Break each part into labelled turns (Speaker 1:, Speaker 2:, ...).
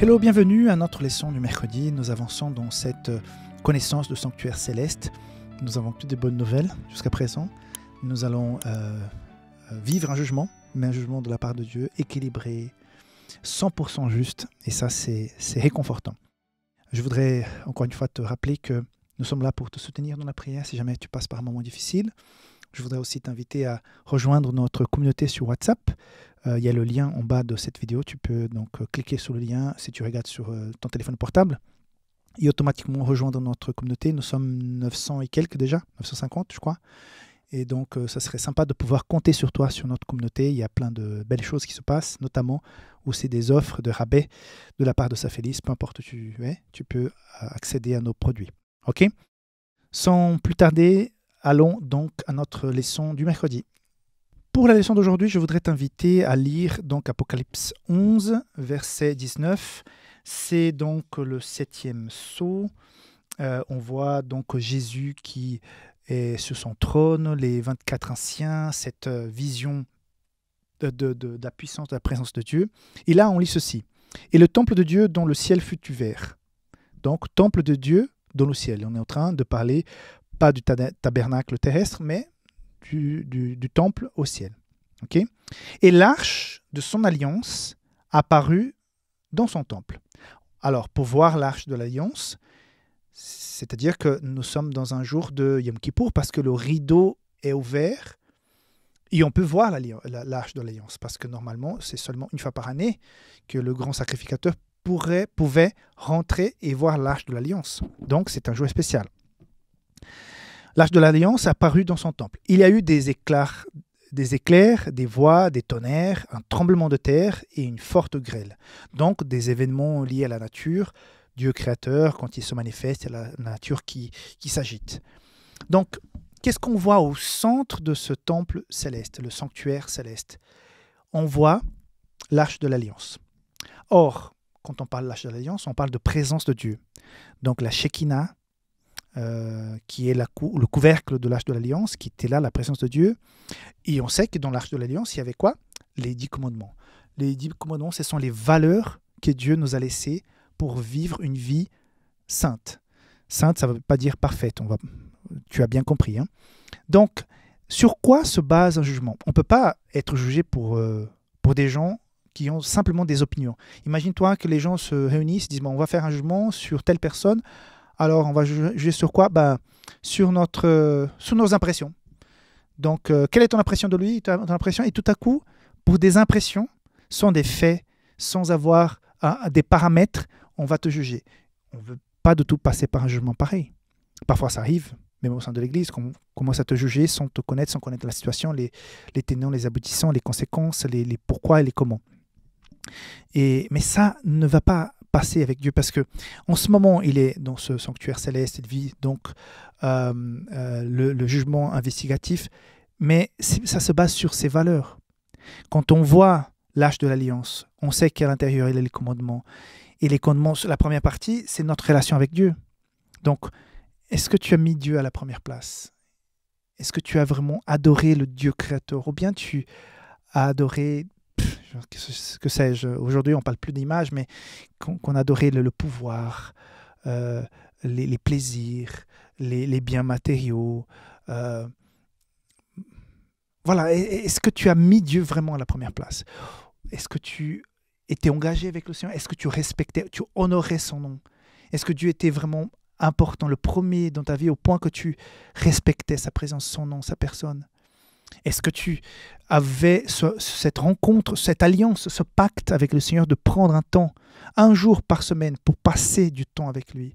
Speaker 1: Hello, bienvenue à notre leçon du mercredi. Nous avançons dans cette connaissance du sanctuaire céleste. Nous avons que des bonnes nouvelles jusqu'à présent. Nous allons vivre un jugement, mais un jugement de la part de Dieu, équilibré, 100% juste. Et ça, c'est réconfortant. Je voudrais encore une fois te rappeler que nous sommes là pour te soutenir dans la prière si jamais tu passes par un moment difficile. Je voudrais aussi t'inviter à rejoindre notre communauté sur WhatsApp. Il y a le lien en bas de cette vidéo. Tu peux donc cliquer sur le lien si tu regardes sur ton téléphone portable et automatiquement rejoindre notre communauté. Nous sommes 900 et quelques déjà, 950 je crois. Et donc ça serait sympa de pouvoir compter sur toi, sur notre communauté. Il y a plein de belles choses qui se passent, notamment où c'est des offres de rabais de la part de Safelis. Peu importe où tu es, tu peux accéder à nos produits. Ok ? Sans plus tarder, allons donc à notre leçon du mercredi. Pour la leçon d'aujourd'hui, je voudrais t'inviter à lire donc Apocalypse 11, verset 19. C'est donc le 7e sceau. On voit donc Jésus qui est sur son trône, les 24 anciens, cette vision de la puissance, de la présence de Dieu. Et là, on lit ceci. « Et le temple de Dieu dont le ciel fut ouvert. » Donc, temple de Dieu dans le ciel. On est en train de parler, pas du tabernacle terrestre, mais du temple au ciel. Okay ? Et l'arche de son alliance apparut dans son temple. Alors, pour voir l'arche de l'alliance, c'est-à-dire que nous sommes dans un jour de Yom Kippour parce que le rideau est ouvert et on peut voir l'arche de l'alliance parce que normalement, c'est seulement une fois par année que le grand sacrificateur pouvait rentrer et voir l'arche de l'alliance. Donc, c'est un jour spécial. L'arche de l'Alliance apparut dans son temple. Il y a eu des éclairs, des voix, des tonnerres, un tremblement de terre et une forte grêle. Donc des événements liés à la nature, Dieu créateur, quand il se manifeste, il y a la nature qui s'agite. Donc, qu'est-ce qu'on voit au centre de ce temple céleste, le sanctuaire céleste ? On voit l'arche de l'Alliance. Or, quand on parle de l'arche de l'Alliance, on parle de présence de Dieu. Donc la Shekinah, qui est le couvercle de l'arche de l'Alliance, qui était là, la présence de Dieu. Et on sait que dans l'arche de l'Alliance, il y avait quoi ? Les 10 commandements. Les 10 commandements, ce sont les valeurs que Dieu nous a laissées pour vivre une vie sainte. Sainte, ça ne veut pas dire parfaite, tu as bien compris. Hein ? Donc, sur quoi se base un jugement ? On ne peut pas être jugé pour des gens qui ont simplement des opinions. Imagine-toi que les gens se réunissent, disent bon, on va faire un jugement sur telle personne. Alors, on va juger sur quoi ? Sur nos impressions. Donc, quelle est ton impression de lui ? Ton impression ? Et tout à coup, pour des impressions, sans des faits, sans avoir des paramètres, on va te juger. On ne veut pas du tout passer par un jugement pareil. Parfois, ça arrive, même au sein de l'Église, qu'on commence à te juger sans te connaître, sans connaître la situation, les tenants, les aboutissants, les conséquences, les pourquoi et les comment. Mais ça ne va pas passer avec Dieu parce que en ce moment il est dans ce sanctuaire céleste, il vit donc le jugement investigatif, mais ça se base sur ses valeurs. Quand on voit l'arche de l'Alliance, on sait qu'à l'intérieur il y a les commandements, et les commandements, la première partie, c'est notre relation avec Dieu. Donc, est-ce que tu as mis Dieu à la première place ? Est-ce que tu as vraiment adoré le Dieu créateur, ou bien tu as adoré que sais-je, aujourd'hui on ne parle plus d'image, mais qu'on adorait le pouvoir, les plaisirs, les biens matériaux. Voilà, est-ce que tu as mis Dieu vraiment à la première place ? Est-ce que tu étais engagé avec le Seigneur ? Est-ce que tu respectais, tu honorais son nom ? Est-ce que Dieu était vraiment important, le premier dans ta vie, au point que tu respectais sa présence, son nom, sa personne ? Est-ce que tu avais cette rencontre, cette alliance, ce pacte avec le Seigneur de prendre un temps, un jour par semaine, pour passer du temps avec lui,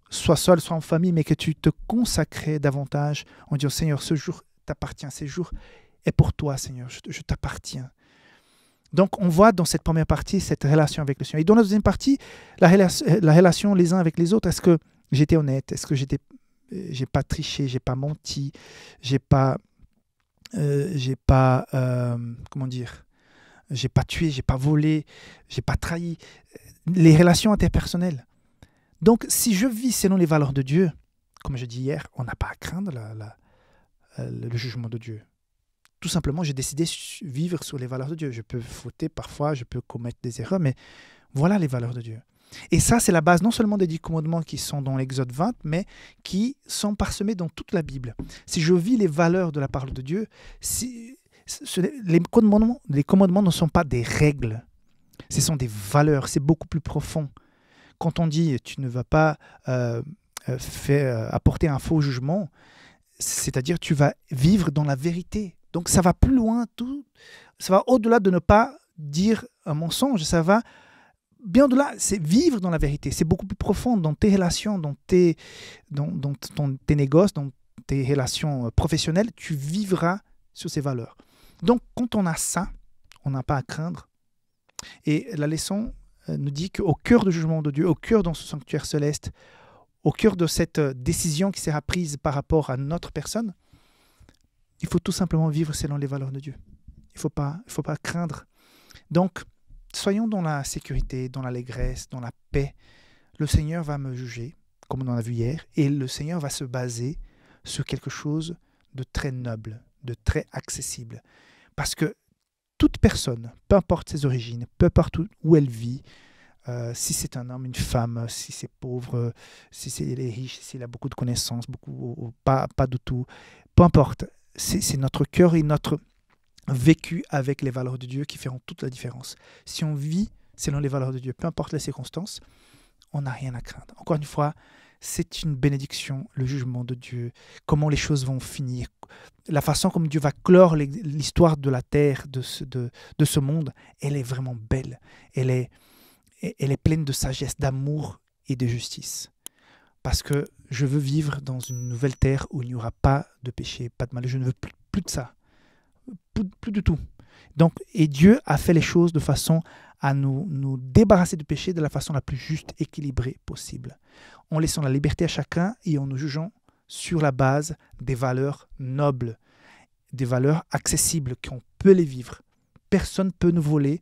Speaker 1: soit seul, soit en famille, mais que tu te consacrais davantage en disant « Seigneur, ce jour t'appartient, ce jour est pour toi, Seigneur, je t'appartiens ». Donc, on voit dans cette première partie cette relation avec le Seigneur. Et dans la deuxième partie, la relation les uns avec les autres. Est-ce que j'étais honnête ? Est-ce que j'ai pas triché, j'ai pas menti, j'ai pas tué, j'ai pas volé, j'ai pas trahi. Les relations interpersonnelles. Donc, si je vis selon les valeurs de Dieu, comme je dis hier, on n'a pas à craindre le jugement de Dieu. Tout simplement, j'ai décidé de vivre sur les valeurs de Dieu. Je peux fauter parfois, je peux commettre des erreurs, mais Voilà les valeurs de Dieu. Et ça, c'est la base non seulement des 10 commandements qui sont dans l'Exode 20, mais qui sont parsemés dans toute la Bible. Si je vis les valeurs de la parole de Dieu, les commandements ne sont pas des règles, ce sont des valeurs, c'est beaucoup plus profond. Quand on dit tu ne vas pas apporter un faux jugement, c'est-à-dire tu vas vivre dans la vérité. Donc ça va plus loin, ça va au-delà de ne pas dire un mensonge, ça va bien au-delà, c'est vivre dans la vérité. C'est beaucoup plus profond dans tes relations, dans tes négoces, dans tes relations professionnelles, tu vivras sur ces valeurs. Donc quand on a ça, on n'a pas à craindre. Et la leçon nous dit qu'au cœur du jugement de Dieu, au cœur dans ce sanctuaire céleste, au cœur de cette décision qui sera prise par rapport à notre personne, il faut tout simplement vivre selon les valeurs de Dieu. Il faut pas craindre. Donc, soyons dans la sécurité, dans l'allégresse, dans la paix. Le Seigneur va me juger, comme on en a vu hier, et le Seigneur va se baser sur quelque chose de très noble, de très accessible. Parce que toute personne, peu importe ses origines, peu importe où elle vit, si c'est un homme, une femme, si c'est pauvre, si c'est riche, s'il a beaucoup de connaissances, ou pas du tout, peu importe, c'est notre cœur et notre vécu avec les valeurs de Dieu qui feront toute la différence. Si on vit selon les valeurs de Dieu, peu importe les circonstances, on n'a rien à craindre. Encore une fois, c'est une bénédiction, le jugement de Dieu, comment les choses vont finir, la façon comme Dieu va clore l'histoire de la terre, de ce monde, elle est vraiment belle. Elle est pleine de sagesse, d'amour et de justice. Parce que je veux vivre dans une nouvelle terre où il n'y aura pas de péché, pas de mal. Je ne veux plus de ça. Plus du tout. Donc, et Dieu a fait les choses de façon à nous débarrasser du péché de la façon la plus juste, équilibrée possible. En laissant la liberté à chacun et en nous jugeant sur la base des valeurs nobles, des valeurs accessibles, qu'on peut les vivre. Personne ne peut nous voler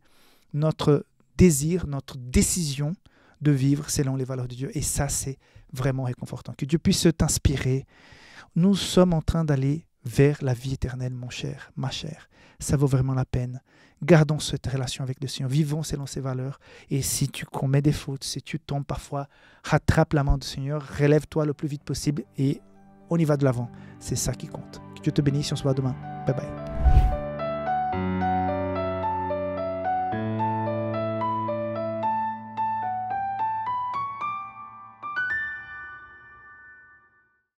Speaker 1: notre désir, notre décision de vivre selon les valeurs de Dieu. Et ça, c'est vraiment réconfortant. Que Dieu puisse t'inspirer. Nous sommes en train d'aller vers la vie éternelle, mon cher, ma chère. Ça vaut vraiment la peine. Gardons cette relation avec le Seigneur. Vivons selon ses valeurs. Et si tu commets des fautes, si tu tombes parfois, rattrape la main du Seigneur, relève-toi le plus vite possible et on y va de l'avant. C'est ça qui compte. Que Dieu te bénisse. On se voit demain. Bye bye.